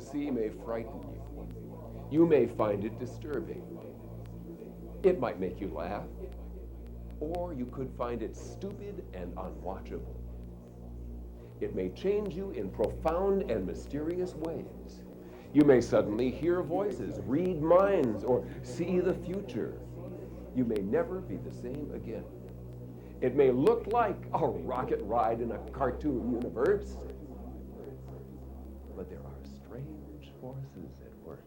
see may frighten you. You may find it disturbing. It might make you laugh, or you could find it stupid and unwatchable. It may change you in profound and mysterious ways. You may suddenly hear voices, read minds, or see the future. You may never be the same again. It may look like a rocket ride in a cartoon universe, but there are strange forces at work.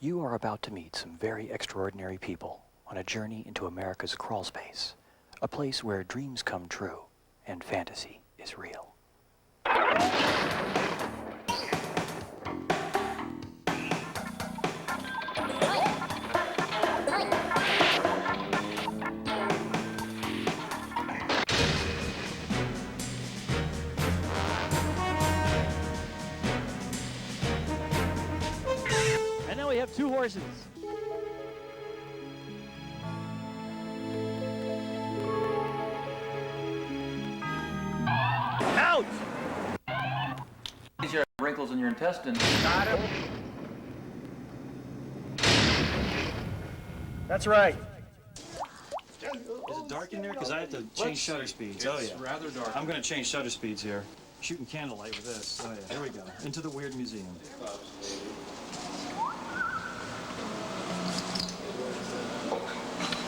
You are about to meet some very extraordinary people on a journey into America's crawl space, a place where dreams come true and fantasy is real. And now we have two horses. Out! These are wrinkles in your intestines. Got him. That's right. Is it dark in there? Because I have to change shutter speeds. Oh, yeah. Rather dark. I'm going to change shutter speeds here. Shooting candlelight with this. Oh, yeah. Here we go. Into the Weird Museum.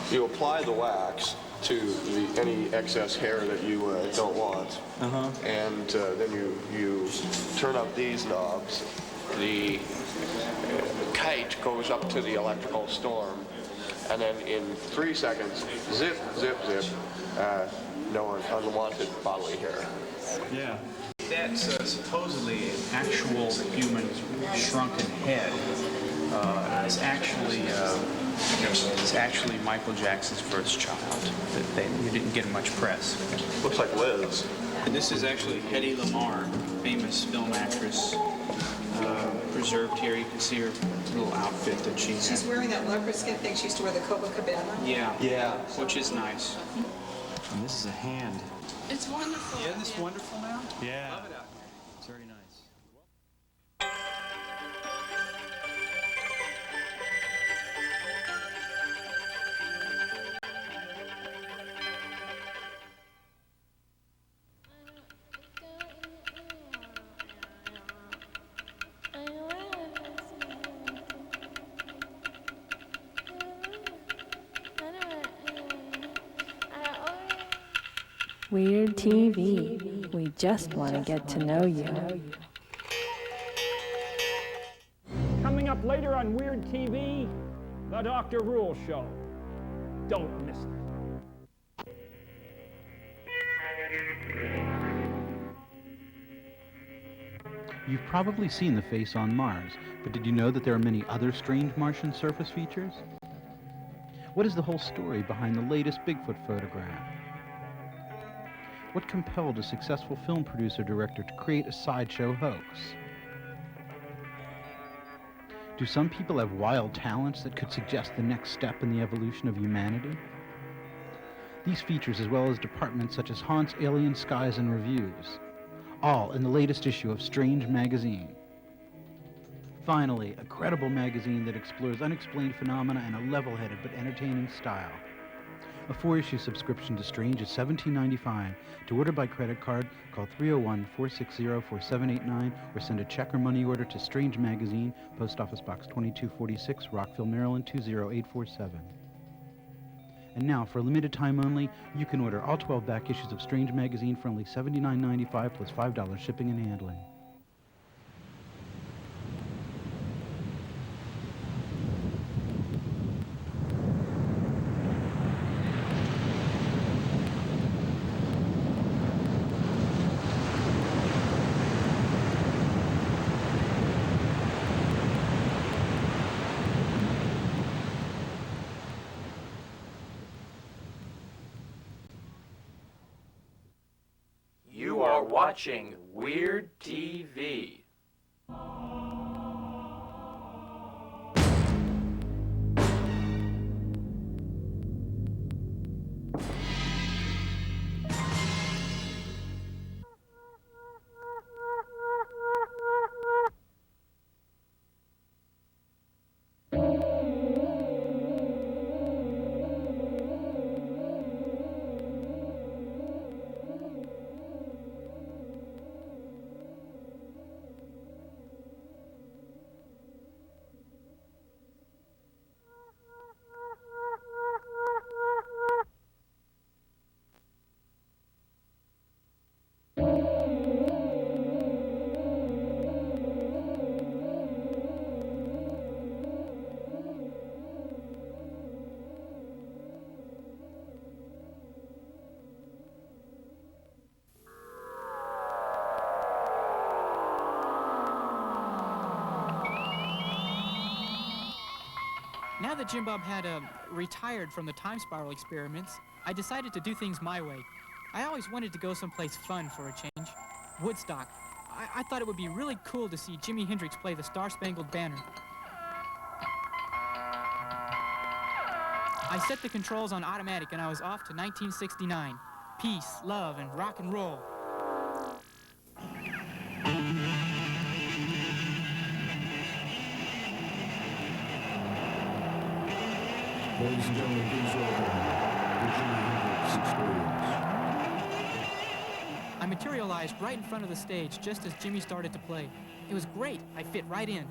You apply the wax to any excess hair that you don't want, and then you turn up these knobs. The kite goes up to the electrical storm, and then in 3 seconds, zip, zip, zip, no unwanted bodily hair. Yeah. That's supposedly an actual human shrunken head. It's actually Michael Jackson's first child. He didn't get much press. Looks like Liz. And this is actually Hedy Lamarr, famous film actress, preserved here. You can see her little outfit that she had. She's wearing that leopard skin thing she used to wear, the Copacabana. Yeah. Yeah. Which is nice. And this is a hand. It's wonderful. Isn't this wonderful now? Yeah. Love it out here. It's very nice. Weird TV. We just want to get to know you. Coming up later on Weird TV, The Dr. Ruehl Show. Don't miss it. You've probably seen the face on Mars, but did you know that there are many other strange Martian surface features? What is the whole story behind the latest Bigfoot photograph? What compelled a successful film producer-director to create a sideshow hoax? Do some people have wild talents that could suggest the next step in the evolution of humanity? These features, as well as departments such as Haunts, Alien Skies, and Reviews, all in the latest issue of Strange Magazine. Finally, a credible magazine that explores unexplained phenomena in a level-headed but entertaining style. A 4-issue subscription to Strange is $17.95. To order by credit card, call 301-460-4789 or send a check or money order to Strange Magazine, Post Office Box 2246, Rockville, Maryland 20847. And now, for a limited time only, you can order all 12 back issues of Strange Magazine for only $79.95 plus $5 shipping and handling. watching Weird TV. Now that Jim Bob had retired from the time spiral experiments, I decided to do things my way. I always wanted to go someplace fun for a change. Woodstock. I thought it would be really cool to see Jimi Hendrix play the Star-Spangled Banner. I set the controls on automatic and I was off to 1969. Peace, love, and rock and roll. Ladies and gentlemen, please welcome the Jimi Hendrix Experience. I materialized right in front of the stage just as Jimmy started to play. It was great. I fit right in.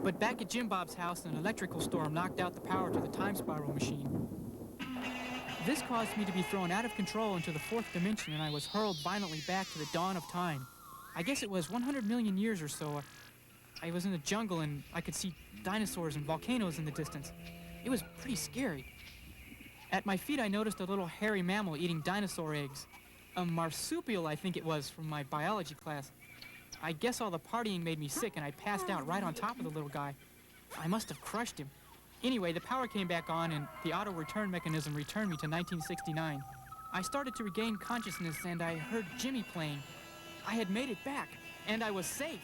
But back at Jim Bob's house, an electrical storm knocked out the power to the time spiral machine. This caused me to be thrown out of control into the fourth dimension, and I was hurled violently back to the dawn of time. I guess it was 100 million years or so. I was in the jungle, and I could see dinosaurs and volcanoes in the distance. It was pretty scary. At my feet, I noticed a little hairy mammal eating dinosaur eggs. A marsupial, I think it was, from my biology class. I guess all the partying made me sick, and I passed out right on top of the little guy. I must have crushed him. Anyway, the power came back on, and the auto-return mechanism returned me to 1969. I started to regain consciousness, and I heard Jimmy playing. I had made it back, and I was safe.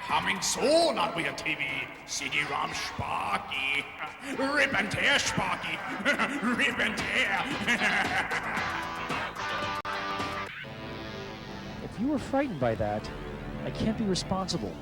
Coming soon on Weird TV, CD-ROM Sparkie. Rip and tear, Sparkie. Rip and tear. If you were frightened by that, I can't be responsible.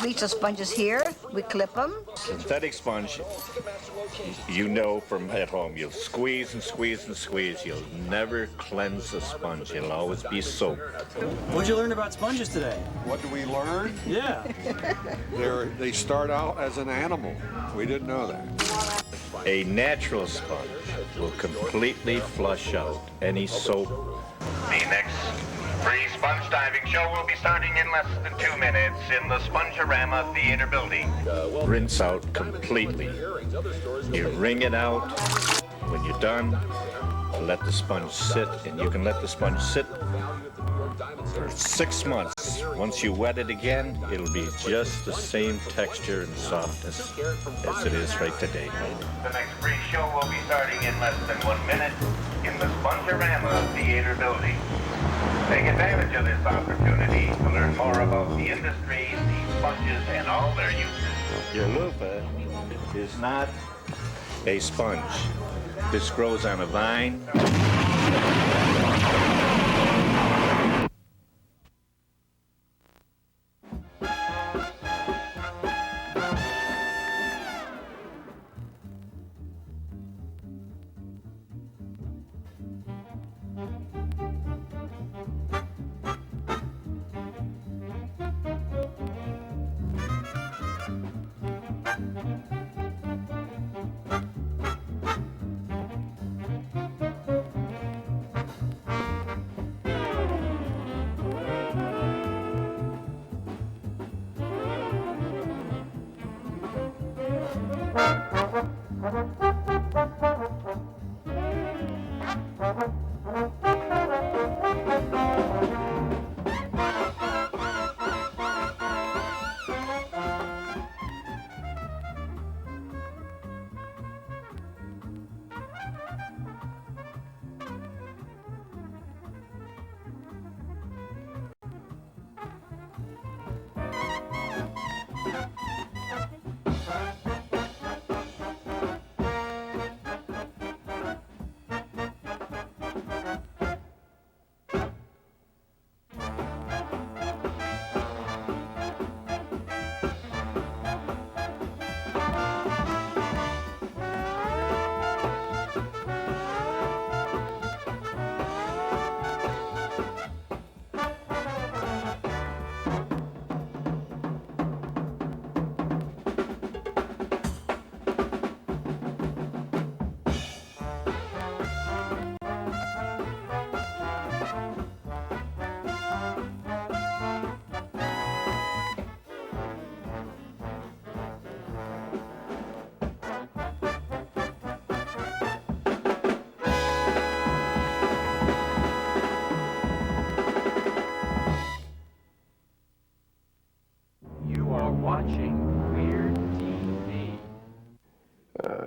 Bleach the sponges here, we clip them. Synthetic sponge, you know from at home, you'll squeeze and squeeze and squeeze. You'll never cleanse the sponge. It'll always be soap. What'd you learn about sponges today? What do we learn? Yeah. They start out as an animal. We didn't know that. A natural sponge will completely flush out any soap. The next free sponge sponge diving show will be starting in less than 2 minutes in the Spongerama Theater building. Rinse out completely. You wring it out. When you're done, let the sponge sit, and you can let the sponge sit for 6 months. Once you wet it again, it'll be just the same texture and softness as it is right today. The next free show will be starting in less than 1 minute in the Spongerama Theater building. Take advantage of this opportunity to learn more about the industry, the sponges, and all their uses. Your loofah is not a sponge. This grows on a vine.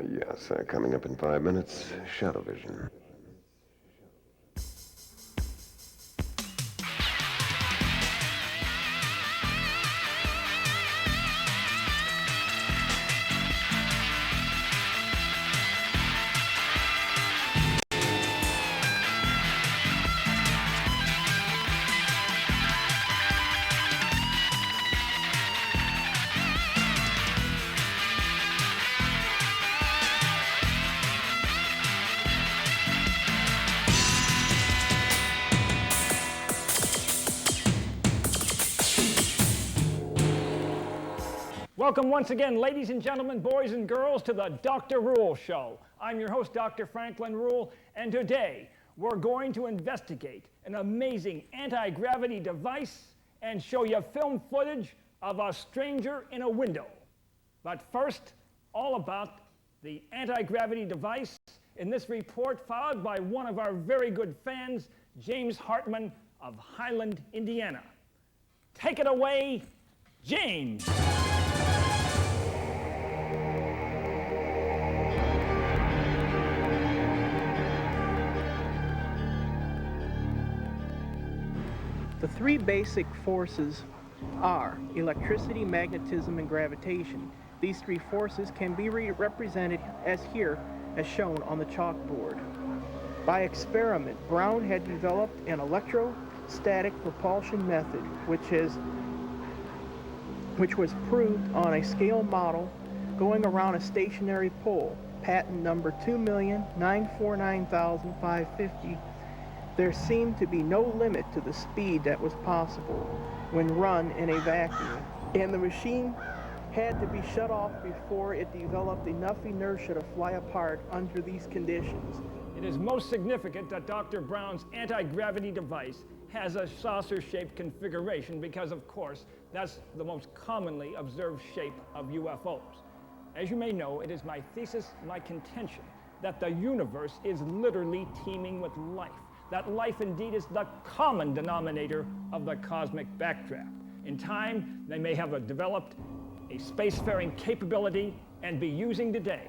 Yes, coming up in 5 minutes, Shadow Vision. Welcome once again, ladies and gentlemen, boys and girls, to the Dr. Ruehl Show. I'm your host, Dr. Franklin Ruehl, and today we're going to investigate an amazing anti-gravity device and show you film footage of a stranger in a window. But first, all about the anti-gravity device in this report, followed by one of our very good fans, James Hartman of Highland, Indiana. Take it away, James. The three basic forces are electricity, magnetism, and gravitation. These three forces can be represented as here, as shown on the chalkboard. By experiment, Brown had developed an electrostatic propulsion method, which was proved on a scale model going around a stationary pole, patent number 2,949,550. There seemed to be no limit to the speed that was possible when run in a vacuum, and the machine had to be shut off before it developed enough inertia to fly apart under these conditions. It is most significant that Dr. Brown's anti-gravity device has a saucer-shaped configuration because, of course, that's the most commonly observed shape of UFOs. As you may know, it is my thesis, my contention, that the universe is literally teeming with life. That life indeed is the common denominator of the cosmic backdraft. In time, they may have developed a spacefaring capability and be using today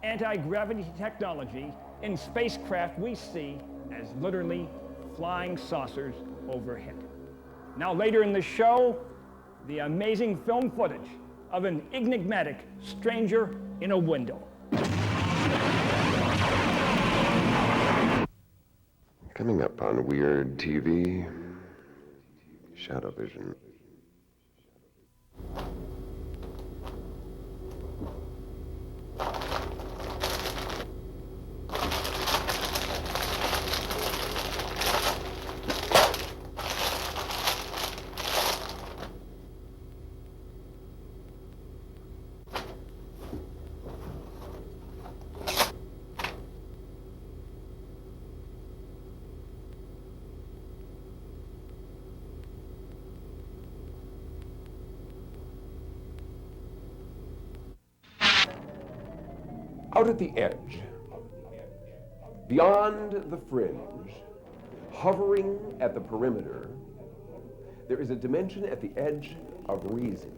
anti-gravity technology in spacecraft we see as literally flying saucers overhead. Now later in the show, the amazing film footage of an enigmatic stranger in a window. Coming up on Weird TV, Shadow Vision. Out at the edge, beyond the fringe, hovering at the perimeter, there is a dimension at the edge of reason,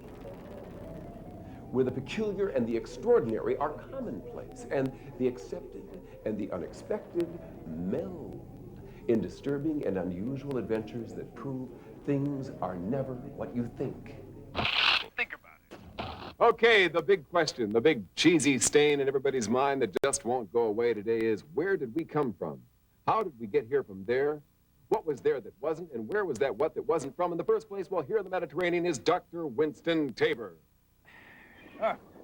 where the peculiar and the extraordinary are commonplace, and the accepted and the unexpected meld in disturbing and unusual adventures that prove things are never what you think. Okay, the big question, the big cheesy stain in everybody's mind that just won't go away today is, where did we come from? How did we get here from there? What was there that wasn't, and where was that what that wasn't from in the first place? Well, here in the Mediterranean is Dr. Winston Tabor.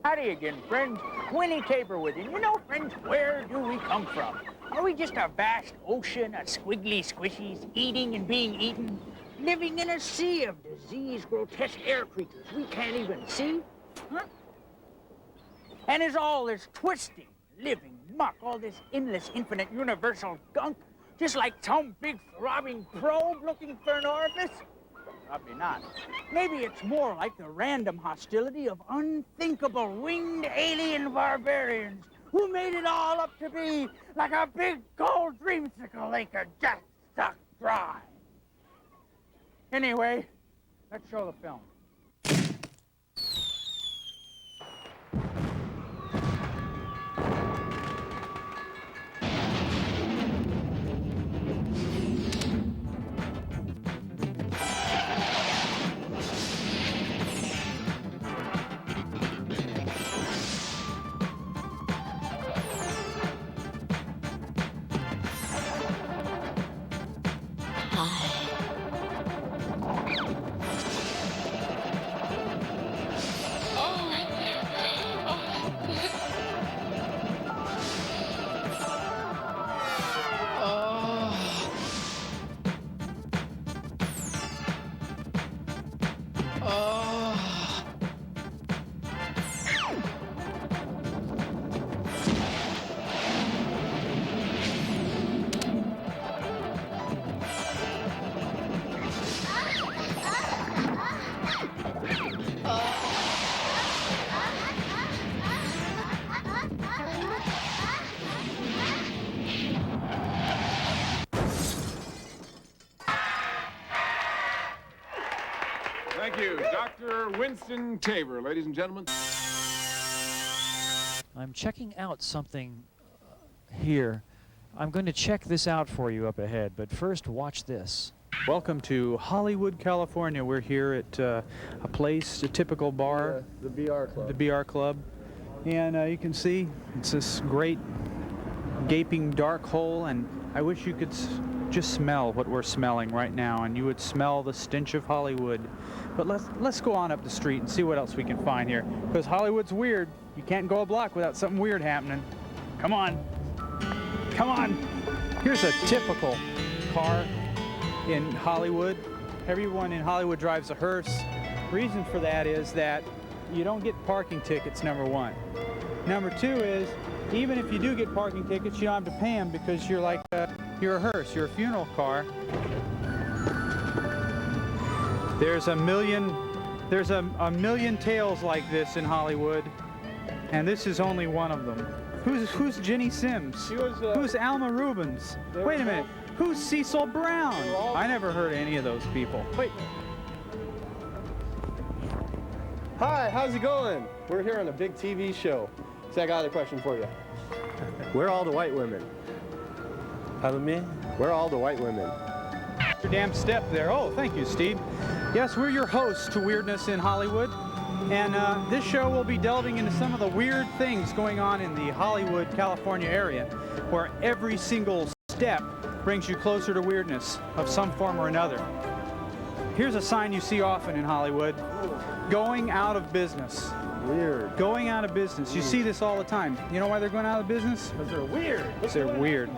Howdy again, friends. Winnie Tabor with you. You know, friends, where do we come from? Are we just a vast ocean of squiggly squishies, eating and being eaten, living in a sea of diseased, grotesque air creatures we can't even see? Huh? And is all this twisting, living muck, all this endless, infinite, universal gunk, just like some big throbbing probe looking for an orifice? Probably not. Maybe it's more like the random hostility of unthinkable winged alien barbarians who made it all up to be like a big gold dreamsicle they could just suck dry. Anyway, let's show the film. Thank you, Dr. Winston Tabor, ladies and gentlemen. I'm checking out something here. I'm going to check this out for you up ahead, but first watch this. Welcome to Hollywood, California. We're here at a place, a typical bar. The BR Club. The BR Club. And you can see it's this great gaping dark hole, and I wish you could just smell what we're smelling right now, and you would smell the stench of Hollywood. But let's go on up the street and see what else we can find here, because Hollywood's weird. You can't go a block without something weird happening. Come on. Come on. Here's a typical car in Hollywood. Everyone in Hollywood drives a hearse. Reason for that is that you don't get parking tickets, number one. Number two is, even if you do get parking tickets, you don't have to pay them because you're like you're a hearse, you're a funeral car. There's a million tales like this in Hollywood, and this is only one of them. Who's Ginny Sims? Who's Alma Rubens? Wait a minute. Who's Cecil Brown? I never heard of any of those people. Wait. Hi, how's it going? We're here on a big TV show. So I got a question for you. Where are all the white women? Pardon me? Where are all the white women? Your damn step there. Oh, thank you, Steve. Yes, we're your hosts to Weirdness in Hollywood. And this show will be delving into some of the weird things going on in the Hollywood, California area, where every single step brings you closer to weirdness of some form or another. Here's a sign you see often in Hollywood: going out of business. Weird. Going out of business. You see this all the time. You know why they're going out of business? Because they're weird. Because they're weird.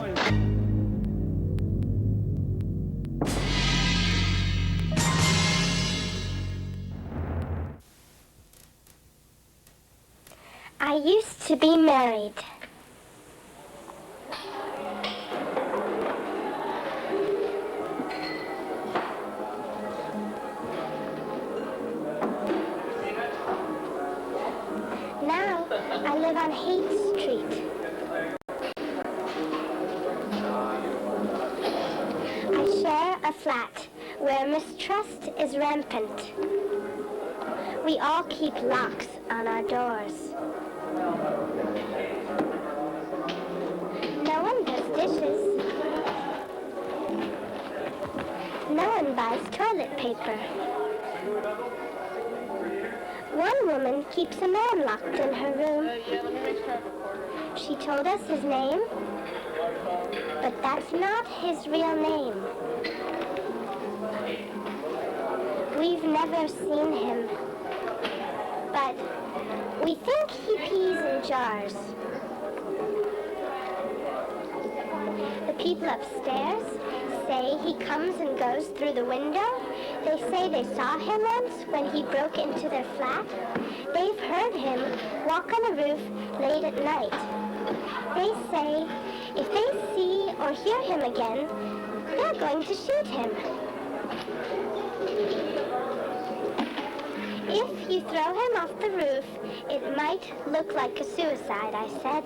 I used to be married. Now I live on Haight Street. I share a flat where mistrust is rampant. We all keep locks on our doors. No one does dishes. No one buys toilet paper. One woman keeps a man locked in her room. She told us his name, but that's not his real name. We've never seen him, but we think he pees in jars. The people upstairs say he comes and goes through the window. They say they saw him once when he broke into their flat. They've heard him walk on the roof late at night. They say if they see or hear him again, they're going to shoot him. If you throw him off the roof, it might look like a suicide, I said.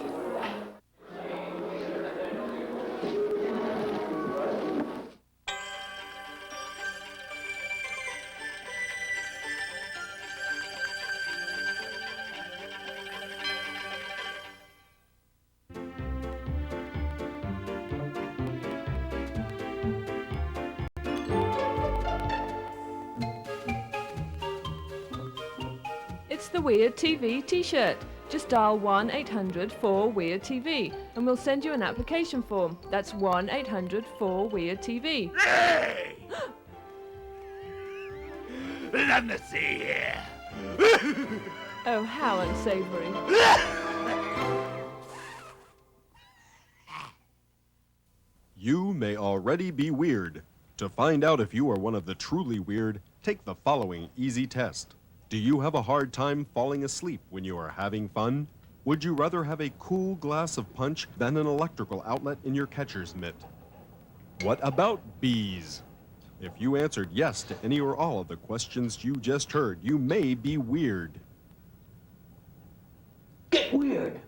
It's the Weird TV t-shirt. Just dial 1-800-4-WEIRD-TV and we'll send you an application form. That's 1-800-4-WEIRD-TV. Hey! Let me see here. Oh, how unsavory. You may already be weird. To find out if you are one of the truly weird, take the following easy test. Do you have a hard time falling asleep when you are having fun? Would you rather have a cool glass of punch than an electrical outlet in your catcher's mitt? What about bees? If you answered yes to any or all of the questions you just heard, you may be weird. Get weird.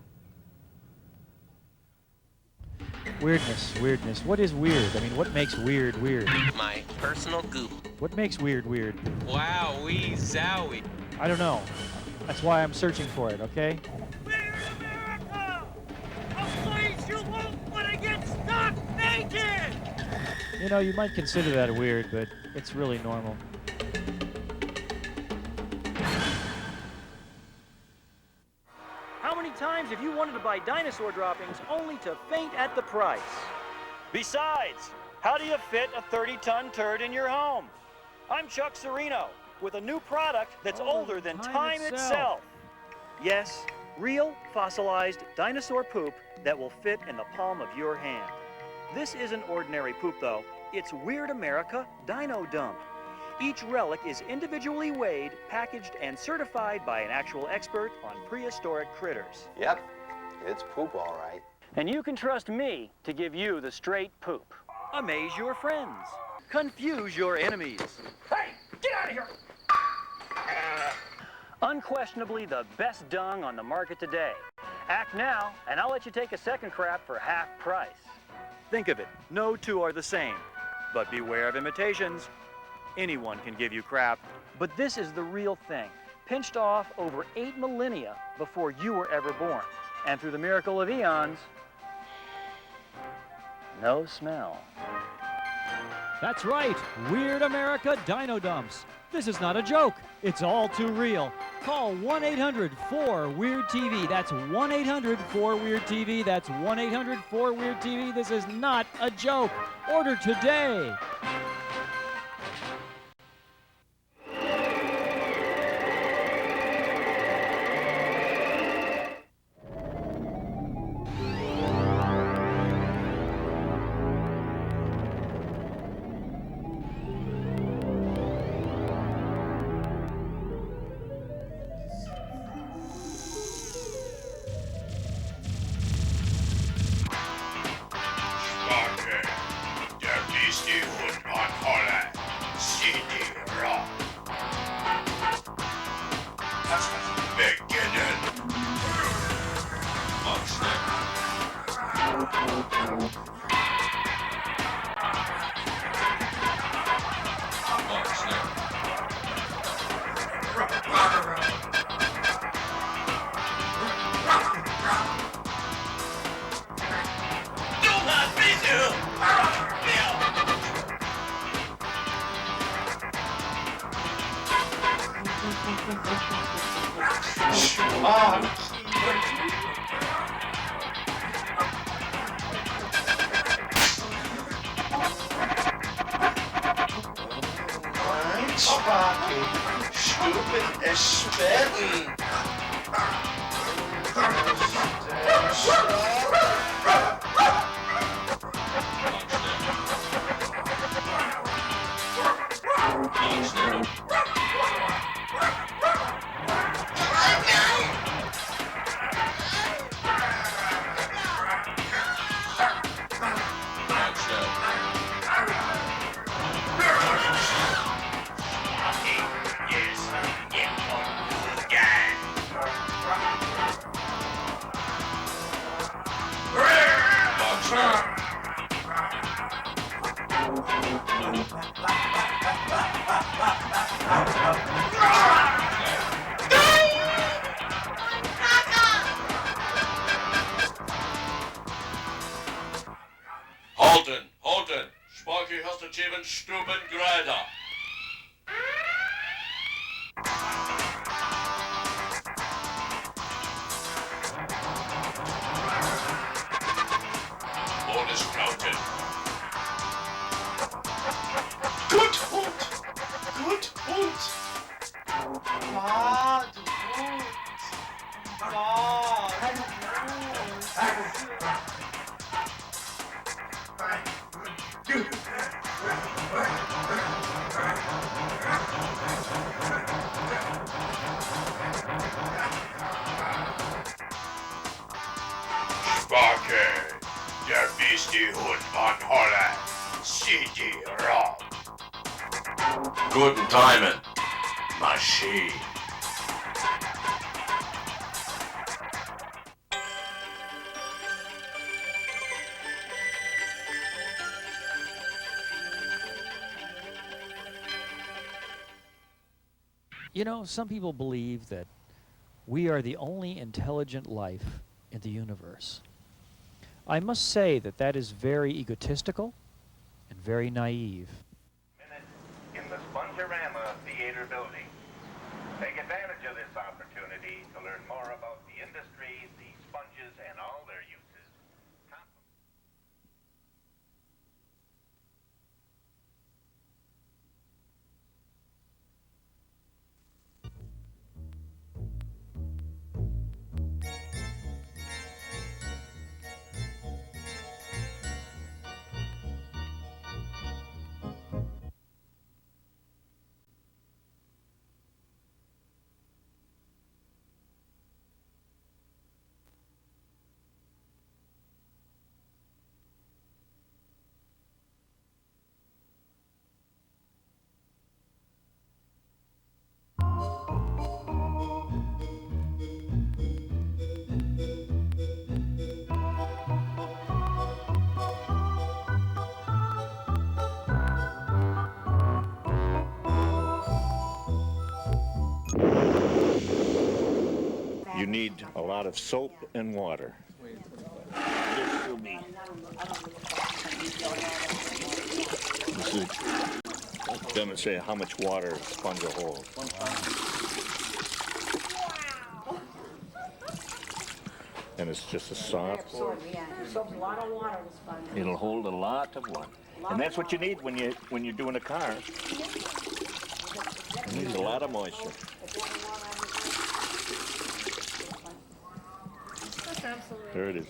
Weirdness. What is weird? I mean, what makes weird weird? My personal goop. What makes weird weird? Wowee zowie. I don't know. That's why I'm searching for it, okay? We're America! A place you won't want to get stuck naked! You know, you might consider that weird, but it's really normal. How many times have you wanted to buy dinosaur droppings only to faint at the price? Besides, how do you fit a 30-ton turd in your home? I'm Chuck Serino with a new product that's older than time itself. Yes, real fossilized dinosaur poop that will fit in the palm of your hand. This isn't ordinary poop, though. It's Weird America Dino Dump. Each relic is individually weighed, packaged, and certified by an actual expert on prehistoric critters. Yep, it's poop all right. And you can trust me to give you the straight poop. Amaze your friends. Confuse your enemies. Hey, get out out of here. Unquestionably the best dung on the market today. Act now, and I'll let you take a second crap for half price. Think of it, no two are the same. But beware of imitations. Anyone can give you crap, but this is the real thing. Pinched off over 8 millennia before you were ever born. And through the miracle of eons, no smell. That's right, Weird America Dino Dumps. This is not a joke, it's all too real. Call 1-800-4-WEIRD-TV. That's 1-800-4-WEIRD-TV. That's 1-800-4-WEIRD-TV. This is not a joke. Order today. Sparkie, der Beastie Hound on Holland, CD-ROM. Das ist beginnen. Mach schnell. Mach schnell. Sparkie, stupid as spitting. Halten! Sparkie hast du even stupid grader. Bonuskrauten. Gut Hund! Gut Hund! Bad Hund! Sparkie, der Beastie Hound on Holland, CD-ROM. Guten Timing, Machine. You know, some people believe that we are the only intelligent life in the universe. I must say that that is very egotistical and very naive. In the Spongerama Theater building. Take advantage of this opportunity to learn more about the industry, the sponges, and all their uses. You need a lot of soap and water. This will be. This is demonstrate how much water a sponge will hold. And it's just a soft. Soaks a lot of water, the sponge. It'll hold a lot of water, and that's what you need when you're doing a car. It needs a lot of moisture. There it is.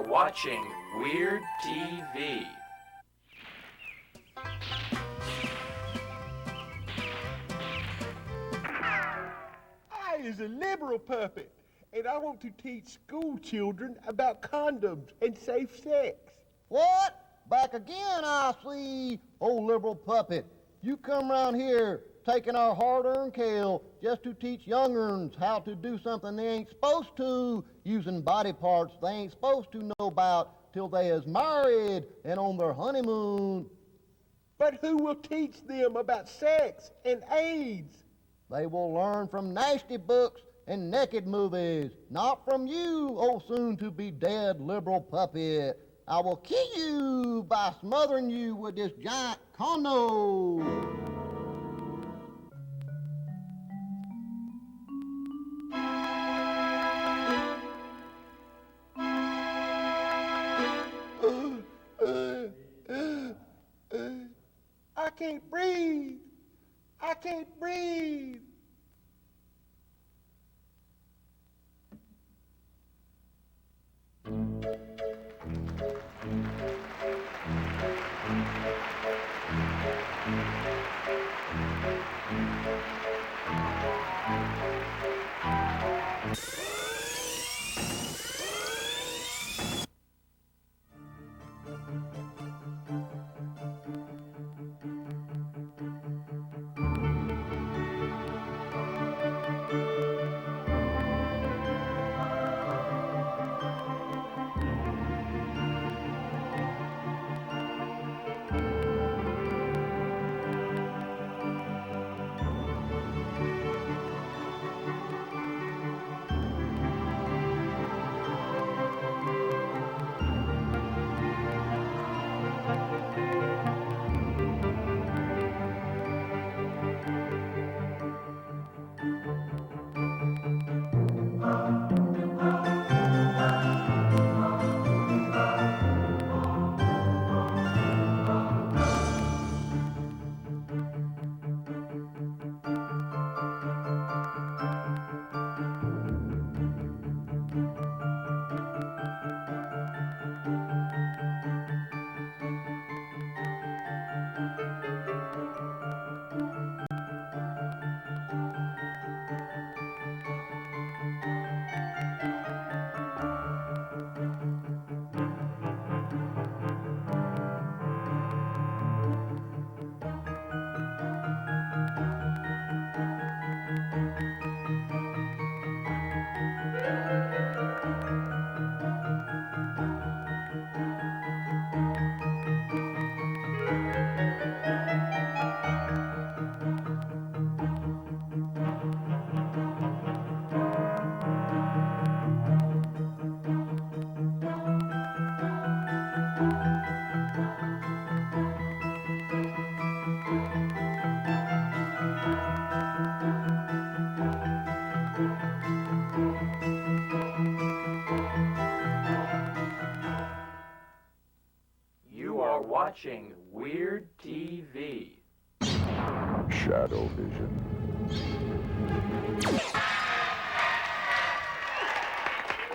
Watching Weird TV. I is a liberal puppet, and I want to teach school children about condoms and safe sex. What? Back again, I see, old liberal puppet. You come around here taking our hard-earned kale just to teach youngerns how to do something they ain't supposed to, using body parts they ain't supposed to know about till they is married and on their honeymoon. But who will teach them about sex and AIDS? They will learn from nasty books and naked movies, not from you, oh soon-to-be-dead liberal puppet. I will kill you by smothering you with this giant condom. I can't breathe. I can't breathe. watching Weird TV. Shadow vision.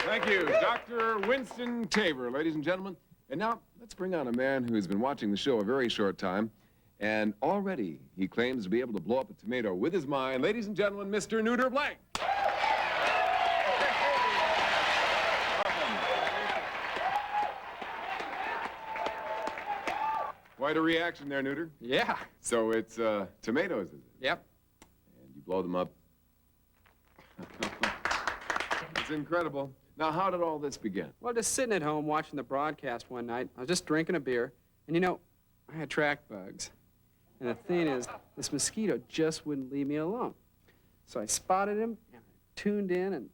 Thank you, Dr. Winston Tabor, ladies and gentlemen. And now, let's bring on a man who has been watching the show a very short time, and already he claims to be able to blow up a tomato with his mind. Ladies and gentlemen, Mr. Neuter Blank. Quite a reaction there, Neuter. Yeah. So it's tomatoes, is it? Yep. And you blow them up. It's incredible. Now, how did all this begin? Well, just sitting at home watching the broadcast one night, I was just drinking a beer, and you know, I had track bugs. And the thing is, this mosquito just wouldn't leave me alone. So I spotted him, and I tuned in, and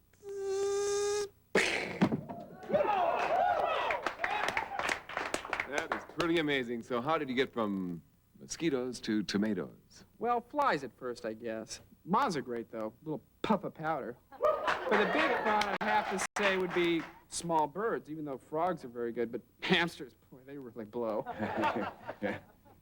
That is pretty amazing. So how did you get from mosquitoes to tomatoes? well, flies at first, I guess. Moths are great, though. A little puff of powder. But the big fun, I have to say, would be small birds, even though frogs are very good. But hamsters, boy, they really blow.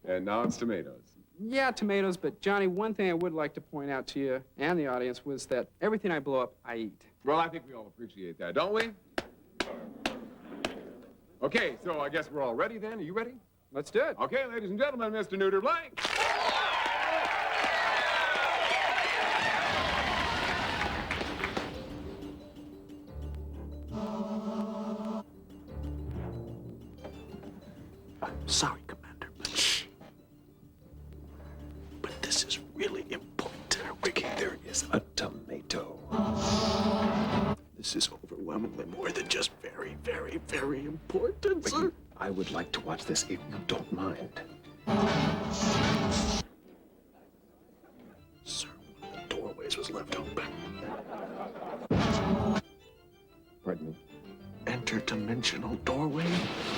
And now it's tomatoes. Yeah, tomatoes, but Johnny, one thing I would like to point out to you and the audience was that everything I blow up, I eat. Well, I think we all appreciate that, don't we? Okay, so I guess we're all ready then. Are you ready? Let's do it. Okay, ladies and gentlemen, Mr. Neuter Blank. Sorry, Commander, but this is really important. Ricky, there is a tomato. This is overwhelmingly more than just very, very, very important, sir. I would like to watch this if you don't mind. Sir, one of the doorways was left open. Pardon me? Interdimensional doorway?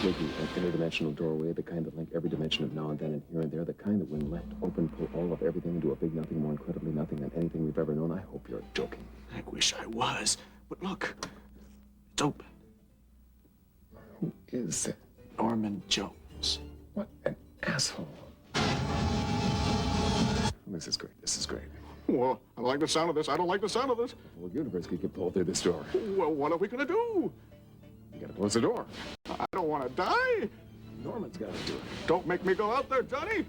Ricky, an interdimensional doorway, the kind that link every dimension of now and then and here and there, the kind that when left open pull all of everything into a big nothing, more incredibly nothing than anything we've ever known. I hope you're joking. I wish I was, but look, it's open. Who is it? Norman Jones. What an asshole. This is great. This is great. Well, I don't like the sound of this. I don't like the sound of this. The whole universe could get pulled through this door. Well, what are we gonna do? You gotta close the door. I don't want to die. Norman's gotta do it. Don't make me go out there, Johnny.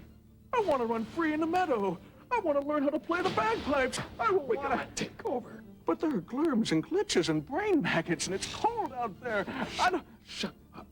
I want to run free in the meadow. I want to learn how to play the bagpipes. I want to take over. But there are glurms and glitches and brain maggots, and it's cold out there. I don't... Shut up.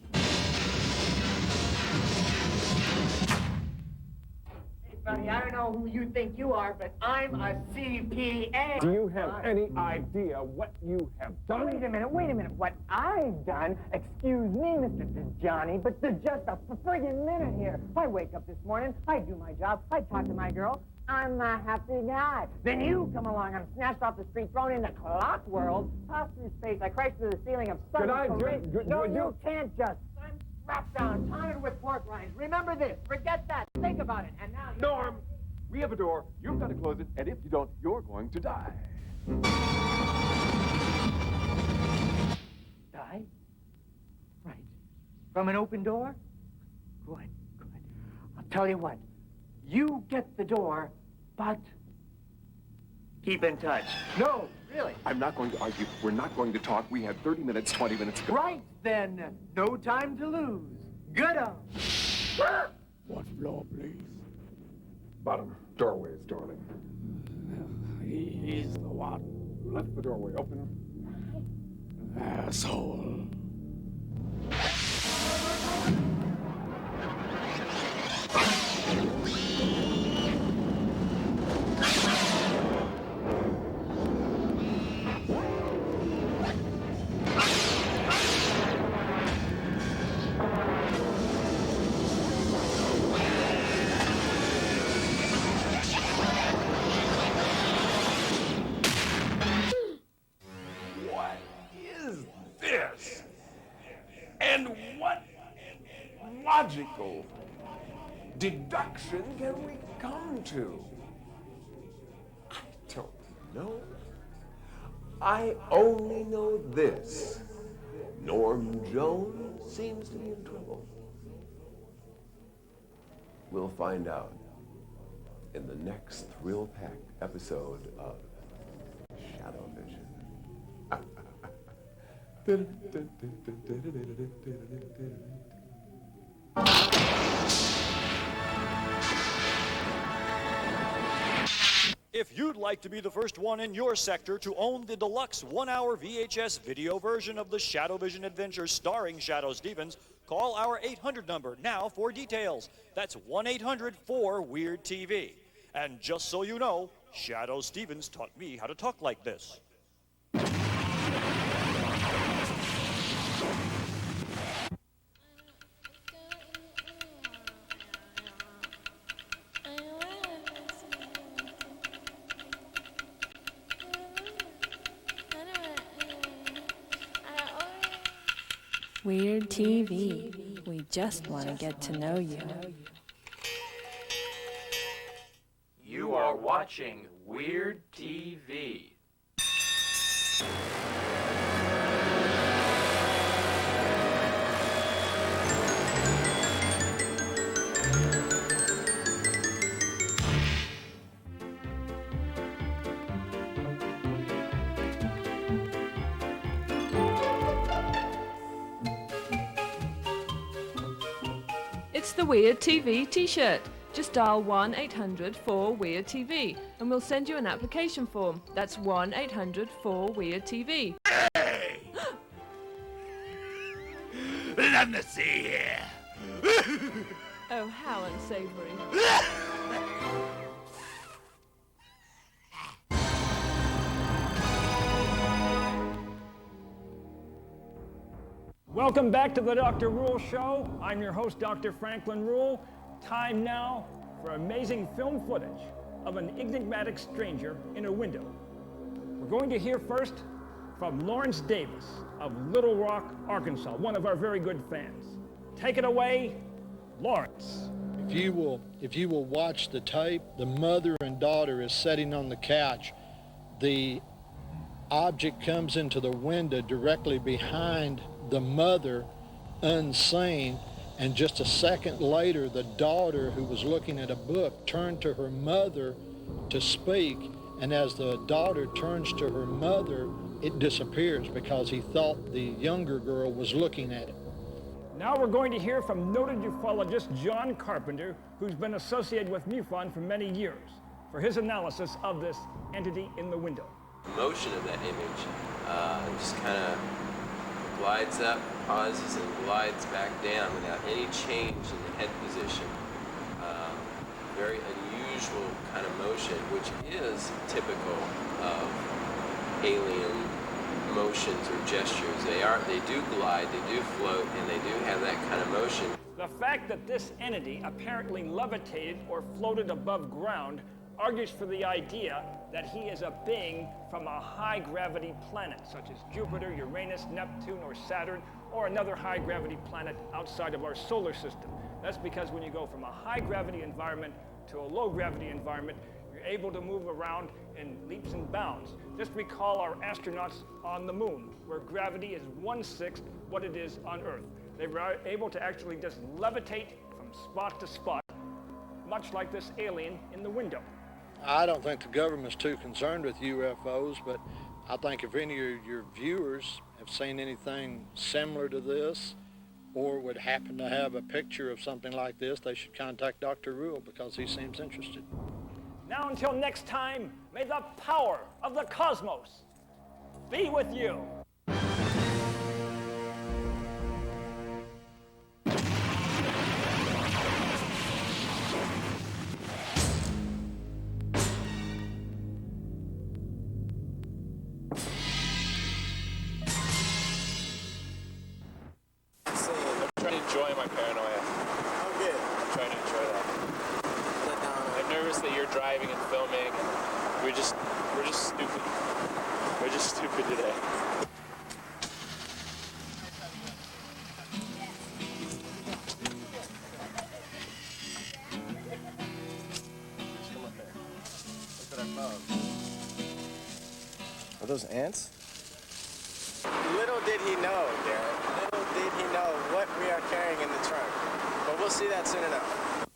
Buddy, I don't know who you think you are, but I'm a CPA. Do you have any idea what you have done? Wait a minute. What I've done? Excuse me, Mr. Johnny, but just a friggin' minute here. I wake up this morning, I do my job, I talk to my girl, I'm a happy guy. Then you come along, I'm snatched off the street, thrown into clock world, tossed through space, I crash through the ceiling of some No, you can't just. I'm strapped down, tied with pork rinds. Remember this, forget that, think about it, and now... Norm, we have a door. You've got to close it, and if you don't, you're going to die. Die? Right. From an open door? Good. I'll tell you what. You get the door, but keep in touch. No, really. I'm not going to argue. We're not going to talk. We had 30 minutes, 20 minutes to go. Right, then. No time to lose. Good on. What floor, please? Bottom doorways, darling. He's the one. Left the doorway open. Asshole. What is this? And what logical deduction can we come to? I don't know. I only know this. Norm Jones seems to be in trouble. We'll find out in the next thrill-packed episode of Shadow Vision. If you'd like to be the first one in your sector to own the deluxe 1-hour VHS video version of the Shadow Vision adventure starring Shadow Stevens, call our 800 number now for details. That's 1-800-4-WEIRD-TV. And just so you know, Shadow Stevens taught me how to talk like this. Weird TV. We just want to get to know you. You are watching Weird TV. It's the Weird TV t-shirt. Just dial 1-800-4-WEIRD-TV and we'll send you an application form. That's 1-800-4-WEIRD-TV. Hey! Let me see here. Oh, how unsavory. Welcome back to the Dr. Ruehl Show. I'm your host, Dr. Franklin Ruehl. Time now for amazing film footage of an enigmatic stranger in a window. We're going to hear first from Lawrence Davis of Little Rock, Arkansas, one of our very good fans. Take it away, Lawrence. If you will watch the tape, the mother and daughter is sitting on the couch. The object comes into the window directly behind the mother, unseen, and just a second later, the daughter, who was looking at a book, turned to her mother to speak, and as the daughter turns to her mother, it disappears because he thought the younger girl was looking at it. Now we're going to hear from noted ufologist John Carpenter, who's been associated with MUFON for many years, for his analysis of this entity in the window. The motion of that image just kind of glides up, pauses, and glides back down without any change in the head position. Very unusual kind of motion, which is typical of alien motions or gestures. They do glide, they do float, and they do have that kind of motion. The fact that this entity apparently levitated or floated above ground argues for the idea that he is a being from a high-gravity planet, such as Jupiter, Uranus, Neptune, or Saturn, or another high-gravity planet outside of our solar system. That's because when you go from a high-gravity environment to a low-gravity environment, you're able to move around in leaps and bounds. Just recall our astronauts on the moon, where gravity is 1/6 what it is on Earth. They were able to actually just levitate from spot to spot, much like this alien in the window. I don't think the government's too concerned with UFOs, but I think if any of your viewers have seen anything similar to this or would happen to have a picture of something like this, they should contact Dr. Ruehl because he seems interested. Now until next time, may the power of the cosmos be with you. Enjoy my paranoia. Oh, good. I'm trying to enjoy that. I'm nervous that you're driving and filming, and we're just stupid. We're just stupid today. Are those ants? Little did he know, Darren. Little did he know what we are carrying in the trunk. But we'll see that soon enough.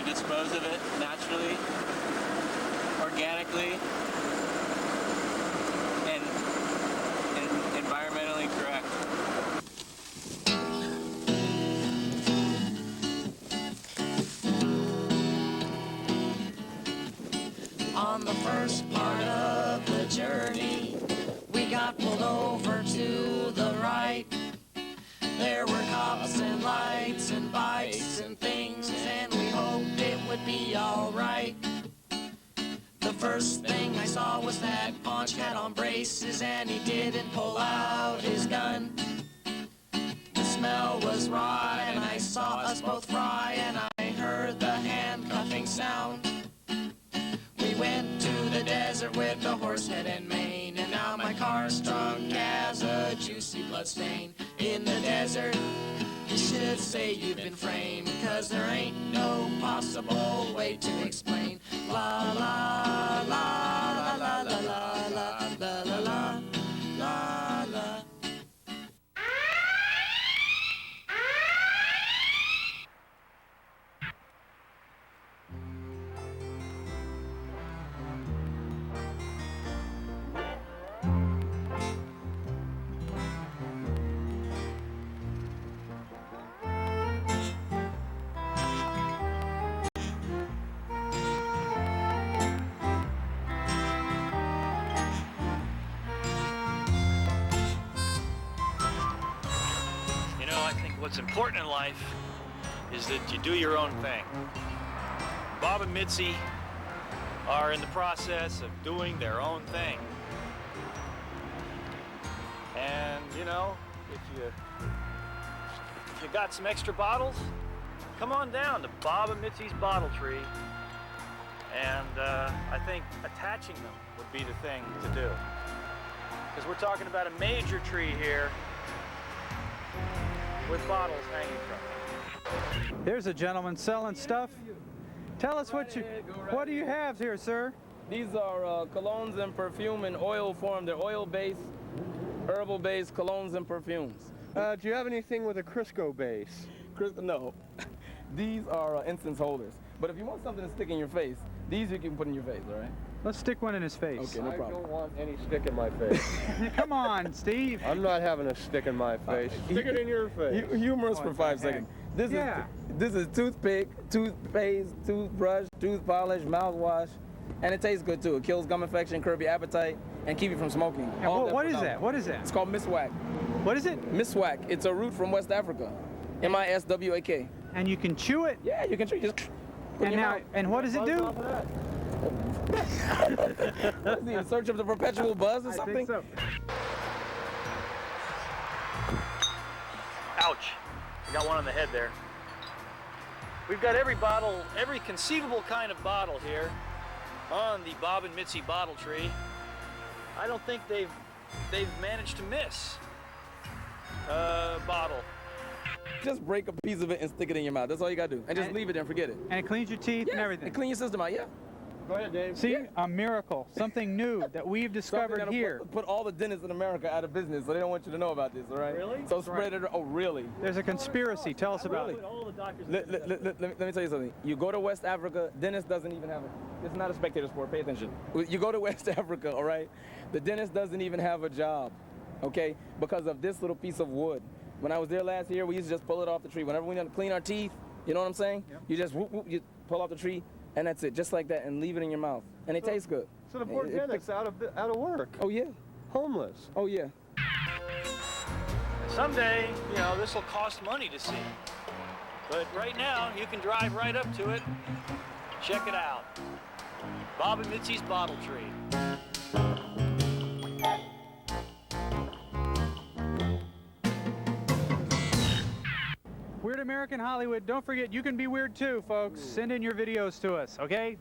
dispose of it naturally, organically, and environmentally correct. On the first part of the journey, we got pulled over to the right. There were cops and lights and bikes and things, and we hoped it would be alright. The first thing I saw was that Paunch had on braces and he didn't pull out his gun. The smell was raw and I saw us both fry, and I heard the handcuffing sound. We went to the desert with the horse head and mane, and now my car's drunk as a juicy bloodstain. In the desert, you should say you've been framed, 'cause there ain't no possible way to explain. La la la la la la la la la la la la la. You know, I think what's important in life is that you do your own thing. Bob and Mity are in the process of doing their own thing. And, you know, if you got some extra bottles, come on down to Bob and Mity's bottle tree. And I think attaching them would be the thing to do. Because we're talking about a major tree here with bottles hanging from it. Here's a gentleman selling stuff. Tell us what do you have here, sir? These are colognes and perfume in oil form. They're oil-based, herbal-based colognes and perfumes. Do you have anything with a Crisco base? No. These are incense holders. But if you want something to stick in your face, these you can put in your face, all right? Let's stick one in his face. Okay, no problem. I don't want any stick in my face. Come on, Steve. I'm not having a stick in my face. Stick it in your face. Humorous for 5 seconds. This is toothpick, toothpaste, toothbrush, tooth polish, mouthwash, and it tastes good too. It kills gum infection, curb your appetite, and keep you from smoking. What is that? What is that? It's called miswak. What is it? Miswak. It's a root from West Africa. M-I-S-W-A-K. And you can chew it? Yeah, you can chew it. Just put it in your mouth. And what does it do? What is he, in search of the perpetual buzz or something? I think so. Ouch. We got one on the head there. We've got every bottle, every conceivable kind of bottle here on the Bob and Mity bottle tree. I don't think they've managed to miss a bottle. Just break a piece of it and stick it in your mouth. That's all you gotta do. And just leave it and forget it. And it cleans your teeth and everything. And clean your system out, yeah. Go ahead, Dave. See, a miracle, something new that we've discovered here. Put all the dentists in America out of business, so they don't want you to know about this, all right? Really? So spread it. Oh, really? There's a conspiracy. Tell us about it. Let me tell you something. You go to West Africa, dentist doesn't even have a. It's not a spectator sport. Pay attention. You go to West Africa, all right? The dentist doesn't even have a job, okay? Because of this little piece of wood. When I was there last year, we used to just pull it off the tree. Whenever we want to clean our teeth, you know what I'm saying? Yep. You just whoop, whoop, you pull off the tree, and that's it, just like that, and leave it in your mouth, and it tastes good. So the poor dentist's out of work. Oh yeah. Homeless. Oh yeah. Someday, you know, this will cost money to see. But right now, you can drive right up to it. Check it out. Bob and Mity's bottle tree. Weird American Hollywood. Don't forget, you can be weird too, folks. Send in your videos to us, okay?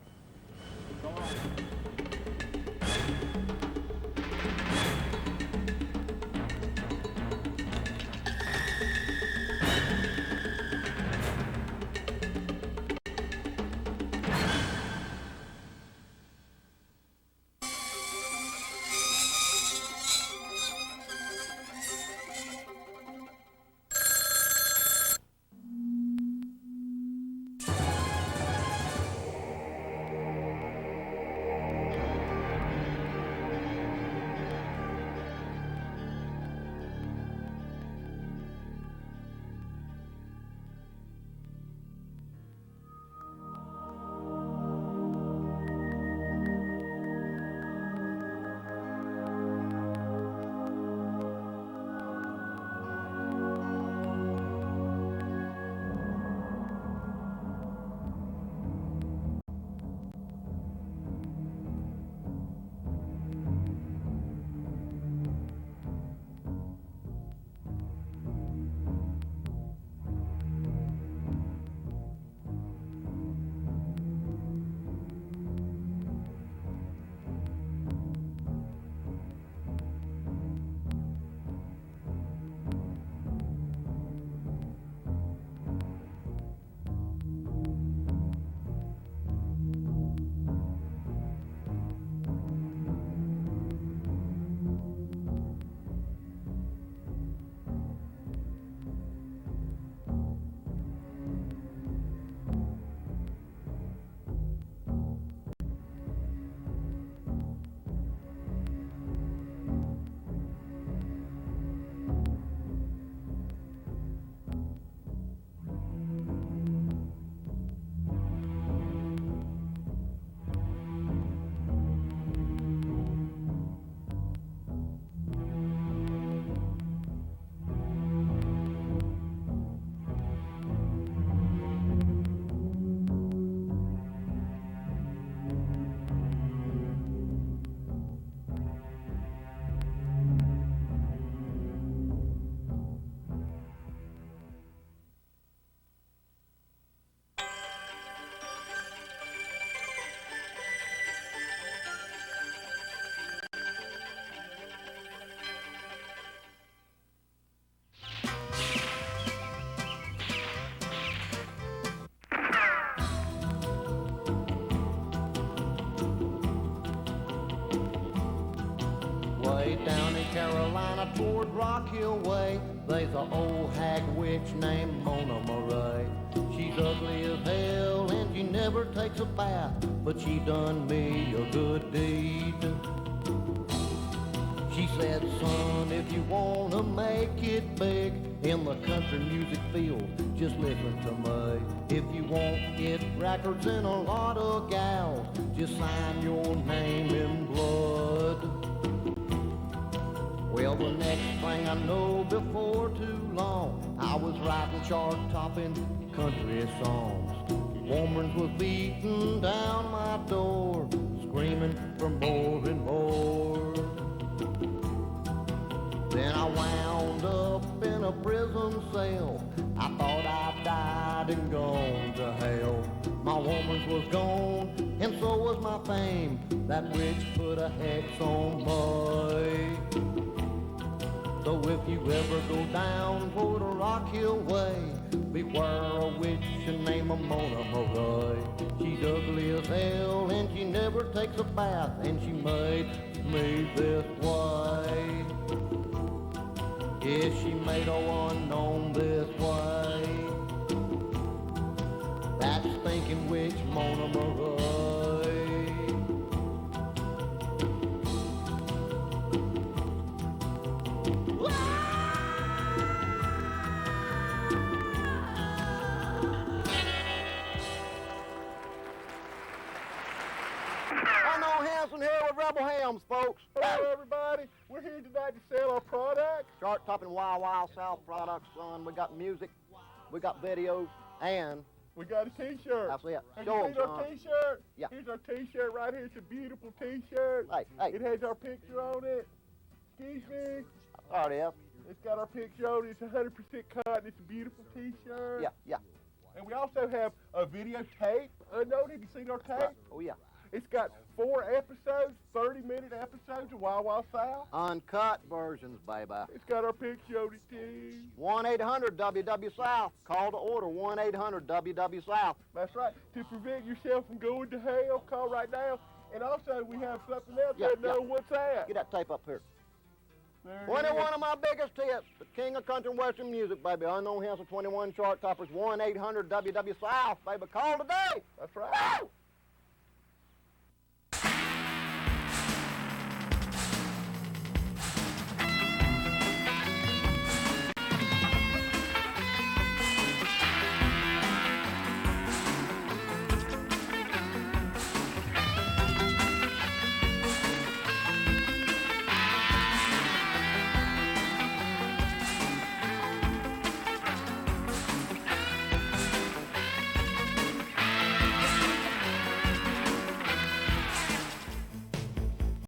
Way down in Carolina toward Rock Hill Way, there's an old hag witch named Mona Murray. She's ugly as hell and she never takes a bath, but she done me a good deed. She said, son, if you wanna make it big in the country music field, just listen to me. If you want hit records and a lot of gals, just sign your name in blood. Well, the next thing I know, before too long, I was writing chart-topping country songs. Woman was beating down my door, screaming for more and more. Then I wound up in a prison cell. I thought I died and gone to hell. My woman was gone, and so was my fame. That witch put a hex on me. So if you ever go down for the Rock Hill Way, beware a witch named Mona Murray. She's ugly as hell and she never takes a bath, and she made me this way. Yeah, she made a one known this way. That stinking witch Mona Murray. Here with Rebel Hams, folks. Hello, everybody. We're here tonight to sell our products. Chart-topping Wild Wild South products, son. We got music, we got videos, and we got a T-shirt. That's it. Have Show you seen our T-shirt? Yeah. Here's our T-shirt right here. It's a beautiful T-shirt. Hey. It has our picture on it. Excuse me. There it is. It's got our picture on it. It's 100% cotton. It's a beautiful T-shirt. Yeah. And we also have a videotape. Unknown. Have you seen our tape? Oh, yeah. It's got 4 episodes, 30-minute episodes of Wild Wild South. Uncut versions, baby. It's got our picture on it, too. 1-800-WW-SOUTH. Call to order, 1-800-WW-SOUTH. That's right. To prevent yourself from going to hell, call right now. And also, we have something else that know what's that. Get that tape up here. There 21 of my biggest hits, the king of country and western music, baby. Unknown Hymns of 21 chart toppers, 1-800-WW-SOUTH, baby. Call today. That's right. Woo!